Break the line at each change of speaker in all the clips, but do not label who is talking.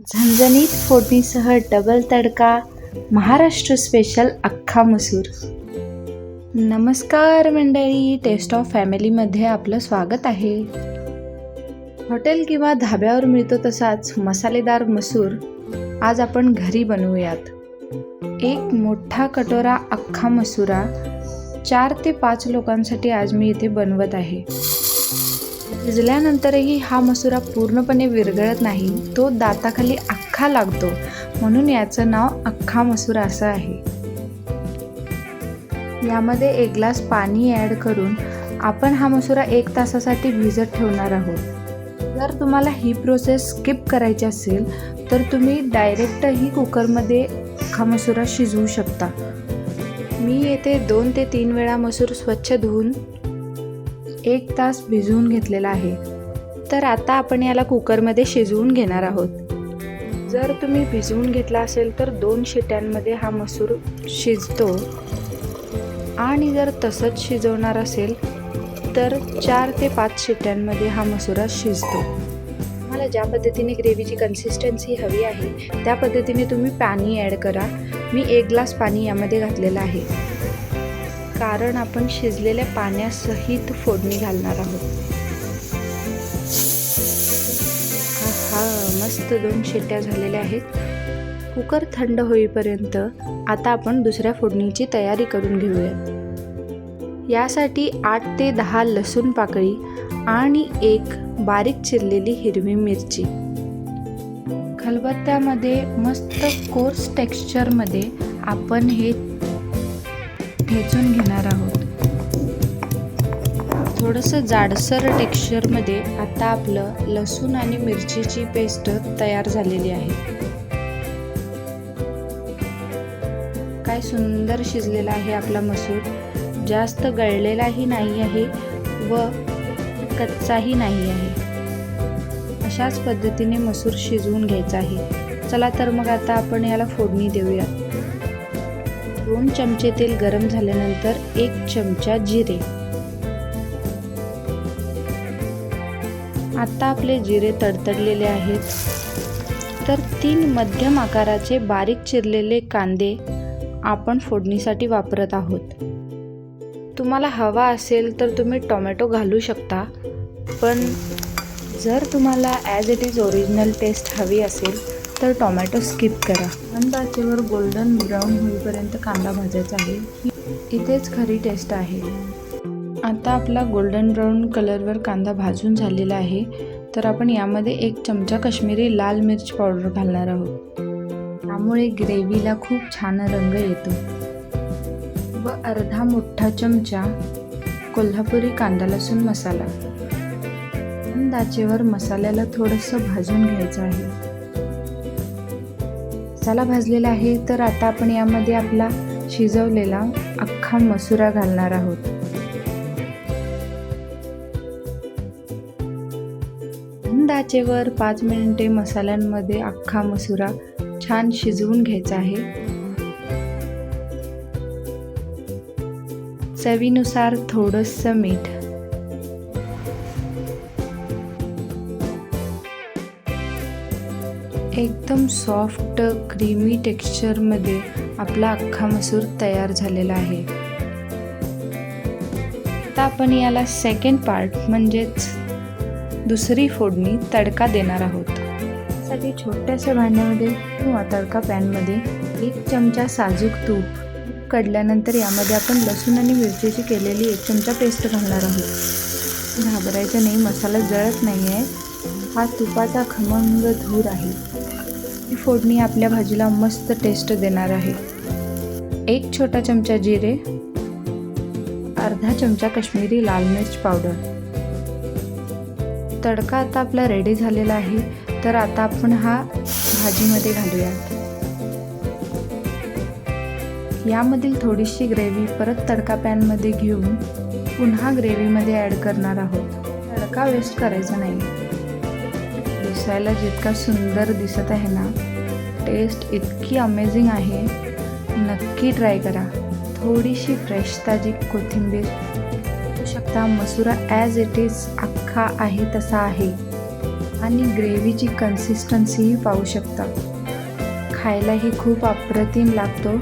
झणझणीत फोडणीसह डबल तडका, महाराष्ट्र स्पेशल अख्खा मसूर. नमस्कार मंडळी, टेस्ट ऑफ फॅमिलीमध्ये आपलं स्वागत आहे. हॉटेल किंवा धाब्यावर मिळतो तसाच मसालेदार मसूर आज आपण घरी बनवूयात. एक मोठा कटोरा अख्खा मसुरा 4 ते 5 लोकांसाठी आज मी इथे बनवत आहे. शिजल्यानंतरही हा मसुरा पूर्णपणे विरघळत नाही, तो दाताखाली अख्खा लागतो, म्हणून याचं नाव अख्खा मसुरा असं आहे. यामध्ये 1 ग्लास पाणी ॲड करून आपण हा मसुरा 1 तासासाठी भिजत ठेवणार आहोत. जर तुम्हाला ही प्रोसेस स्किप करायची असेल तर तुम्ही डायरेक्टही कुकरमध्ये अख्खा मसुरा शिजवू शकता. मी येथे 2 ते 3 वेळा मसूर स्वच्छ धुवून 1 तास भिजवून घेतलेला आहे. तर आता आपण याला कुकरमध्ये शिजवून घेणार आहोत. जर तुम्ही भिजवून घेतला असेल तर 2 शिट्यांमध्ये हा मसूर शिजतो, आणि जर तसंच शिजवणार असेल तर 4 ते 5 शिट्यांमध्ये हा मसुरा शिजतो. मला ज्या पद्धतीने ग्रेव्हीची कन्सिस्टन्सी हवी आहे त्या पद्धतीने तुम्ही पाणी ॲड करा. मी 1 ग्लास पाणी यामध्ये घातलेलं आहे, कारण आपण शिजलेल्या पाण्यासहित फोडणी घालणार आहोत. मस्त 2 शिट्ट्या झालेल्या आहेत. कुकर थंड होईपर्यंत आता आपण दुसऱ्या फोडणीची तयारी करून घेऊयात. यासाठी 8 ते 10 लसूण पाकळी आणि 1 बारीक चिरलेली हिरवी मिरची. खलबत्त्यामध्ये मस्त कोर्स टेक्स्चरमध्ये आपण हे ठेचून घेणार आहोत. थोडंसं जाडसर टेक्स्चरमध्ये आता आपलं लसूण आणि मिरचीची पेस्ट तयार झालेली आहे. काय सुंदर शिजलेला आहे आपला मसूर. जास्त गळलेलाही नाही आहे व कच्चाही नाही आहे. अशाच पद्धतीने मसूर शिजवून घ्यायचा आहे. चला तर मग आता आपण याला फोडणी देऊया. 2 चमचे तेल गरम झाल्यानंतर 1 चमचा जिरे. आता आपले जिरे तडतडलेले आहेत, तर 3 मध्यम आकाराचे बारीक चिरलेले कांदे आपण फोडणीसाठी वापरत आहोत. तुम्हाला हवा असेल तर तुम्ही टोमॅटो घालू शकता, पण जर तुम्हाला as it is original taste हवी असेल तर टोमॅटो स्किप करा. मंद आचेवर गोल्डन ब्राऊन होईपर्यंत कांदा भाजायचा आहे. इथेच खरी टेस्ट आहे. आता आपला गोल्डन ब्राऊन कलरवर कांदा भाजून झालेला आहे, तर आपण यामध्ये 1 चमचा काश्मीरी लाल मिर्च पावडर घालणार आहोत. त्यामुळे ग्रेव्हीला खूप छान रंग येतो. व अर्धा मोठा चमचा कोल्हापुरी कांदा लसूण मसाला. मंद आचेवर मसाल्याला थोडंसं भाजून घ्यायचं आहे. मसाला भाजलेला आहे, तर आता आपण यामध्ये आपला शिजवलेला अख्खा मसुरा घालणार आहोत. मंद आचेवर 5 मिनिटे मसाल्यांमध्ये अख्खा मसुरा छान शिजवून घ्यायचा आहे. चवीनुसार थोडंसं मीठ. एकदम सॉफ्ट क्रीमी टेक्स्चरमध्ये आपला अख्खा मसूर तयार झालेला आहे. आता आपण याला सेकंड पार्ट म्हणजेच दुसरी फोडणी तडका देणार आहोत. त्यासाठी छोट्याशा भांड्यामध्ये किंवा तडका पॅनमध्ये 1 चमचा साजूक तूप काढल्यानंतर यामध्ये आपण लसूण आणि मिरचीची केलेली 1 चमचा पेस्ट घालणार आहोत. घाबरायचं नाही, मसाला जळत नाही आहे. हा तुपाचा खमंग धूर आहे. ही फोडणी आपल्या भाजीला मस्त टेस्ट देणार आहे. 1 छोटा चमचा जिरे, अर्धा चमचा काश्मीरी लाल मिर्च पावडर. तडका आता आपला रेडी झालेला आहे, तर आता आपण हा भाजीमध्ये घालूयात. यामधील थोडीशी ग्रेव्ही परत तडका पॅनमध्ये घेऊन पुन्हा ग्रेव्हीमध्ये ॲड करणार आहोत. तडका वेस्ट करायचा नाही. दिसायला जितका सुंदर दिसत आहे ना, टेस्ट इतकी अमेझिंग आहे. नक्की ट्राय करा. थोडीशी फ्रेश ताजी कोथिंबीर बघू शकता. मसुरा ॲज इट इज अख्खा आहे तसा आहे. आणि ग्रेव्हीची कन्सिस्टन्सीही पाहू शकता. खायलाही खूप अप्रतिम लागतो.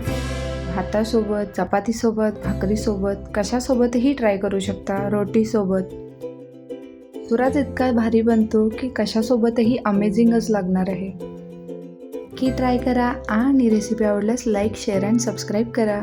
भातासोबत, चपातीसोबत, भाकरीसोबत, कशासोबतही ट्राय करू शकता, रोटीसोबत. मसुराच इतका भारी बनतो की कशासोबतही अमेझिंगच लागणार आहे. की ट्राय करा आणि रेसिपी आवडल्यास लाईक, शेअर अँड सबस्क्राईब करा.